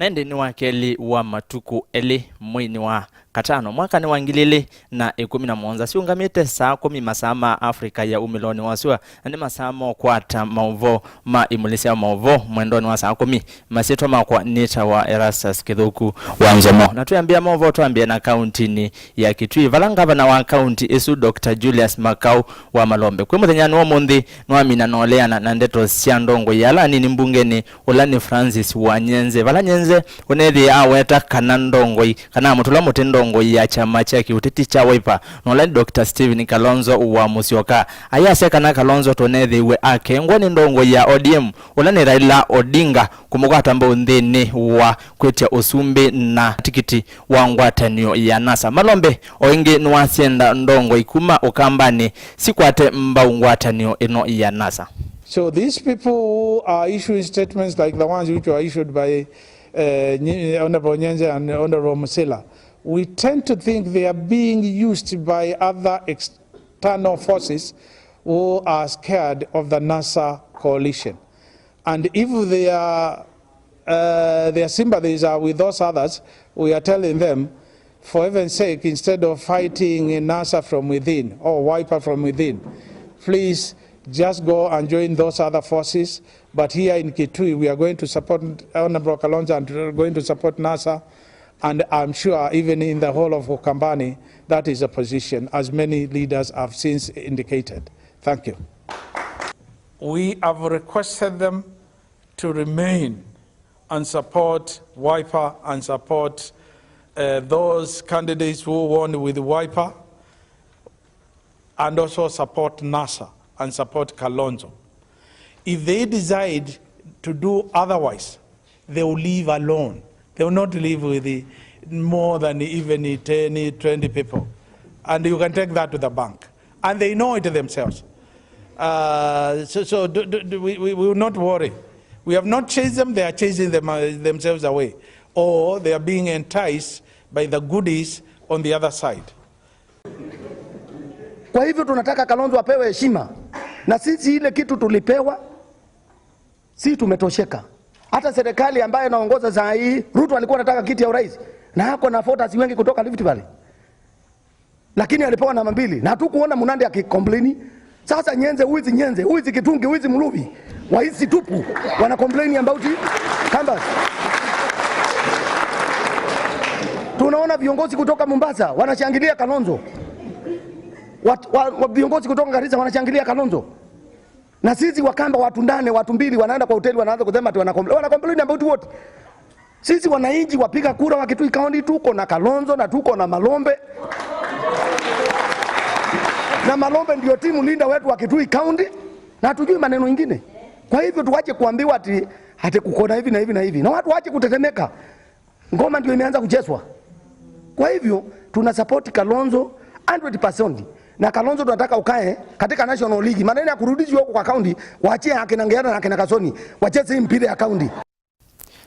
Nende ni wakeli wa matuku eli mwini wa katano mwaka ni wangilili na 11 siungamite saa 10 masama Afrika ya umiloni wasiwa ndi masama kwata MAUVOO ma imulisi ya MAUVOO mwendoni wa saa 10 masito makwa nita wa Erastus Kithuku wa Nzomo na tuyambia MAUVOO tuambia na kaunti ni ya Kitui valangava na wa kaunti isu Dr. Julius Makau wa Malombe kwe muthenya nuwa mundi nuamina noleana na ndeto siandongo yala nini mbungeni ulani Francis wa Nyenze vala Nyenze unethi aweta kanandongoi kana mutula mutendongo ya chama cha kiuteti cha Wiper nolani Dr. Steven Kalonzo wa Musyoka ayase kana Kalonzo tonethi we akengwa ni ndongo ya ODM ulani Raila Odinga kumukata mbo nthini wa kwetia usumbi na tikiti wa ngwatanio ya NASA Malombe oingi nuwasienda ndongo ikuma ukambani sikwate mba ngwatanio ino ya NASA. So these people who are issuing statements like the ones which were issued by Honorable Nyenze and Honorable Musila, we tend to think they are being used by other external forces who are scared of the NASA coalition. And if their sympathies are with those others, we are telling them, for heaven's sake, instead of fighting NASA from within or Wiper from within, please just go and join those other forces. But here in Kitui, we are going to support Honorable Kalonzo and we are going to support NASA. And I'm sure even in the whole of Ukambani, that is a position, as many leaders have since indicated. Thank you. We have requested them to remain and support Wiper and support those candidates who won with Wiper, and also support NASA and support Kalonzo. If they decide to do otherwise, they will leave alone. They will not live with more than even 10, 20 people. And you can take that to the bank. And they know it themselves. We will not worry. We have not chased them, they are chasing themselves away. Or they are being enticed by the goodies on the other side. Kwa hivyo tunataka Kalonzo apewe heshima. Na sisi ile kitu tulipewa, si tumetosheka. Hata serikali ambayo inaongoza saa hii, Ruto alikuwa anataka kiti ya urais na hako na voters wengi kutoka Rift Valley. Lakini alipewa namba 2 na hatukuona Munande akicomplain. Sasa Nyenze, uizi Kitungi, uizi Mulubi, waisi tupu wana complain about canvas. Tunaona viongozi kutoka Mombasa wanashangilia Kalonzo. Viongozi kutoka Garissa wanashangilia Kalonzo. Na sisi Wakamba watu ndane, watu 2 wanaenda kwa hoteli wanaanza kusema ati wana complain about what? Sisi wananchi wapiga kura wa Kitui County tuko na Kalonzo na tuko na Malombe. Na Malombe ndio timu linda wetu wa Kitui County na hatujui maneno mengine. Kwa hivyo tuache kuambiwa ati kukona hivi na hivi na hivi. Na watu waache kutetemeka. Ngoma ndio imeanza kuchezwa. Kwa hivyo tuna support Kalonzo 100%. Na Kalonzo tunataka ukae katika National League. Maneno ya kurudishwa huko kwa county, waachie akina Ngeana na akina Kasoni, wacheze mpira ya county.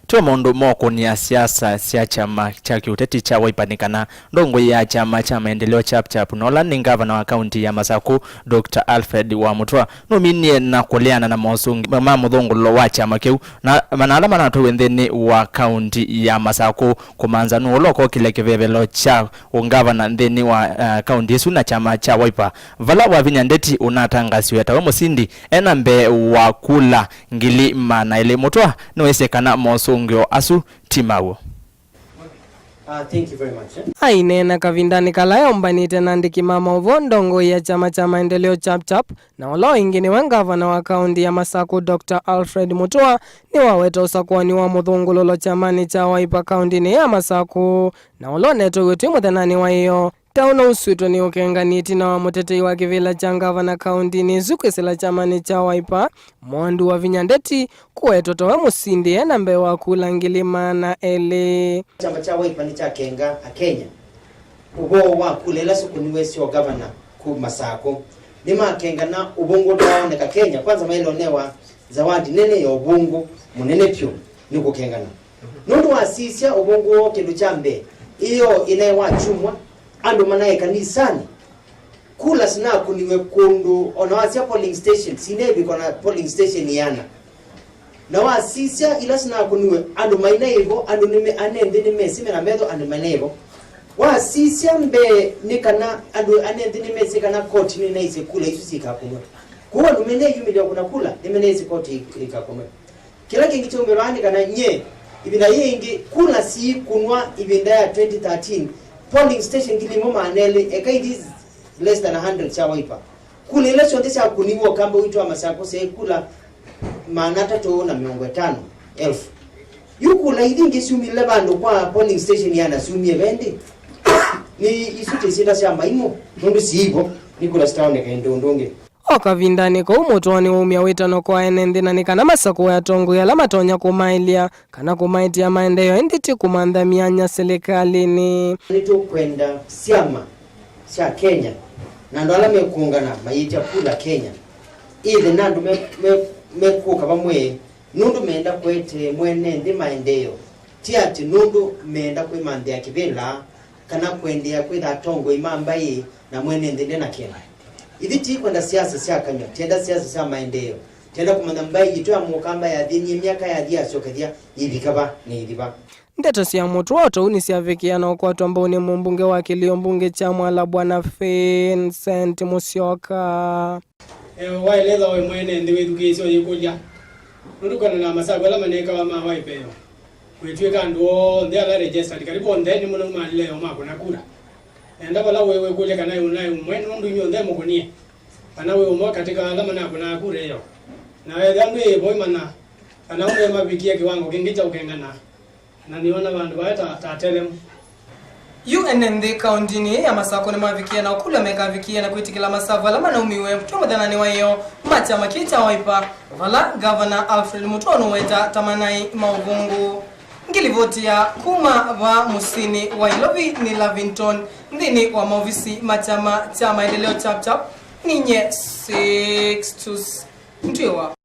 Tuwa mondo moko ni ya siasa siya chama cha kiuteti cha Wipanikana ndongo ya chama cha maendeleo chap nola ni gavana wa kaunti ya Masaku Dr. Alfred wa Mutua nominie na kuleana na Mosungi mama mudhongolo wa chama kiu na manalama na tuwendeni wa kaunti ya Masaku kumanza nuoloko kile kivevelo cha ungavana ndeni wa kaunti isu na chama cha Wiper vala wa vinyandeti unatangasiwe tawe musindi enambe wa kula ngili mana ile Mutua nuwesekana Mosungi asu timawo. Thank you very much. Ainena kavindani kalaya umbanite nandiki MAUVOO ndongo ya chama cha maendeleo chap na walo ingine wengavana wa kaunti ya Masaku Dr. Alfred Mutua ni waweta usakuani wa muthungulolo chamani cha Wiper kaunti ni ya Masaku na walo neto wetu muthenani wa iyo tauna usuito ni ukenganiti na wa mutetei wa kivila cha gavana kaunti ni zukwesela chamani cha Wiper mwandu wa vinyandeti kuwetoto wa musindi enambe wa kulangilima na ele chama cha Wiper ni cha kenga a Kenya ubo wa kulela sukuniwesi wa gavana ku Masako ni makenga na ubungu daone ka Kenya kwanza mailonewa zawadi nene ya ubungu munene pyo ni kukengana nundu wasisia ubungu kindu chambe iyo inaewa chumwa ando manaye kanisani kula sina kuniwe kundu onawasia polling station sinebi kona polling station yana na wasisia ila sina kuniwe andu mainaivo andu nime anende nime simena medo andu mainaivo wasisia mbe nikana andu anende nime sikana koti ni naise kula isu sikakunwe kuwa numene yumile kuna kula nimene isi koti ikakunwe kila kingi chomberani kana nye ibinda yingi kula si kunwa ibinda ya 2013 polling station kilimo manele ekaidi less than 100 cha waipa kula ile sonte cha kuniwo kamba uitwa masako se kula manata to na 50,000 yukula idingi sumile bando kwa polling station yana sumie bende ni isute sita cha maimo ndu sibo nikula staone kendo ndonge okavindani ko umotwani wa umya witano kwa enende na nikana masako ya tongo ya lamatonya kumailia kana kumaitia maendeleo enditi kumandha mianya serikalini nito kwenda SYA cha Kenya na ndo ala mekungana maita kula Kenya ile nandu mekuka bamwe nundu meenda kwete mwene ndi maendeleo tiati nundu meenda kwimandha ya kibela kana kwendea kwitha tongo imambai na mwene ndi na Kenya iditi kwenda siasa sia kanya tenda siasa sia maendeleo tenda kumanda mbai itoa mukamba ya dini miaka ya dia sokadia ibikaba ni idiba ndeto sia mutu woto unisiavikiana kwa watu ambao ni mbunge wa kilio mbunge cha Mwala Bwana Vincent Musyoka waeleza we mwene ndi wedukisho yikuja ndukana na masago la maneka wa mawai peo kwetweka ndo ndala registered karibu ndeni muno maleo makuna kura enda bala wewe kule kana unayo mwene ndu nyonde mukunie ana wewe mwa katika alama na kuna kure hiyo na wewe ndio boy mana ana wewe mabikia kiwango kingicha ukengana na niona bandu baeta tatelem UNND county ni ya masako ni mavikia na ukula meka vikia na kuitikila masava lama na umiwe mtuwa dhanani wa hiyo macha makita waipa vala Governor Alfred Mutono weta tamanai mauvungu ngilivotia kuma va musini wa Ilovi ni Lavington ndini wa maofisi machama cha maendeleo chap ninye 6 ntiwa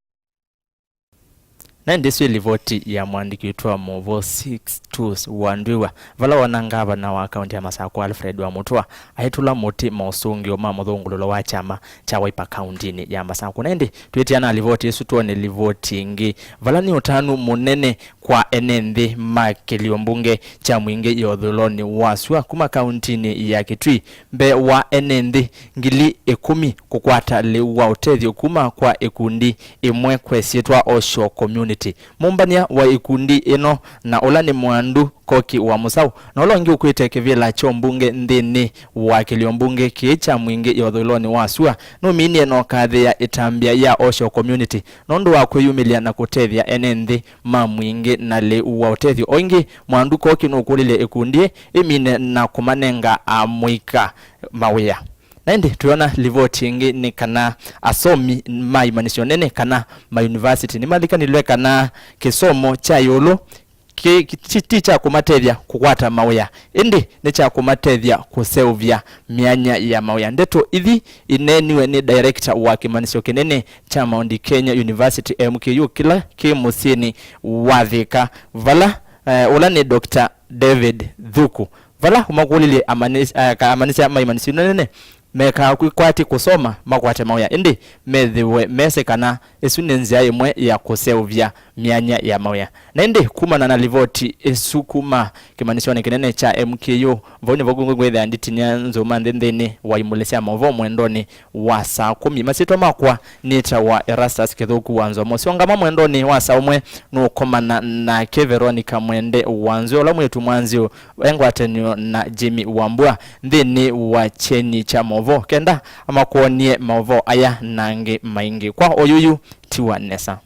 na ndiswe livoti ya mwandiki utwa MAUVOO 6 wandiwa vala wanangava na wa akaunti ya masako Alfred wa Mutua ahitula moti mausungi o mamuthungululo wa chama cha Wiper County ya masako nende tuitiana livoti yesu tuone livoti ngi vala ni utanu munene kwa enende makilio mbunge cha mwinge yodhuloni waswa kuma kaunti ya Kitui mbe wa enende ngili 10 kukwata liwa utethio kuma kwa ekundi imwe kwesietwa Osho community mumbania wa ikundi ino na olani mwandu koki wa musau na olongi ukwite kivila chombunge ndini wa kiliombunge kicha mwingi yodhuloni wasua no mini eno kadhi ya itambia ya Osho community nondu wa kuyumilia na kutethia enenthi ma mwingi na le uwa utethio oingi mwandu koki nukulile ikundi imine na kumanenga amwika mawia Naindi tuona livoti ingi ni kana asomi maimanisho nene kana ma university ni malika nilwe kana kisomo cha yolo kiti cha kumatethia kukwata mawia indi ni cha kumatethia kuseuvya mianya ya mawia ndeto ithi ineniwe ni director wa kimanisho kinene cha Mount Kenya University MKU kila kimusini wathika vala ula ni Dr. David Thuku vala umakulili amanisha maimanisho nene meka kwati kusoma makwate mawia indi methiwe mesekana esunenzia imwe ya kuseuvya mianya ya mawia na indi kumana na livoti esukuma kimanishoni kinene cha MKU voni vogungu gwethe anditinia Nzoma ndendeni wa IMULI MAUVOO mwendoni wa saa 10 masito makwa nita wa Erastus Kithuku wa Nzomo siongama mwendoni wa saa umwe nukomana na Veronica mwende wanzio la mwetu mwanzio engwatenio na Jimmy Wambua ndeni wa cheni cha MAUVOO kenda ama kuonie MAUVOO aya nange maingi kwa oyuyu tiwa nesa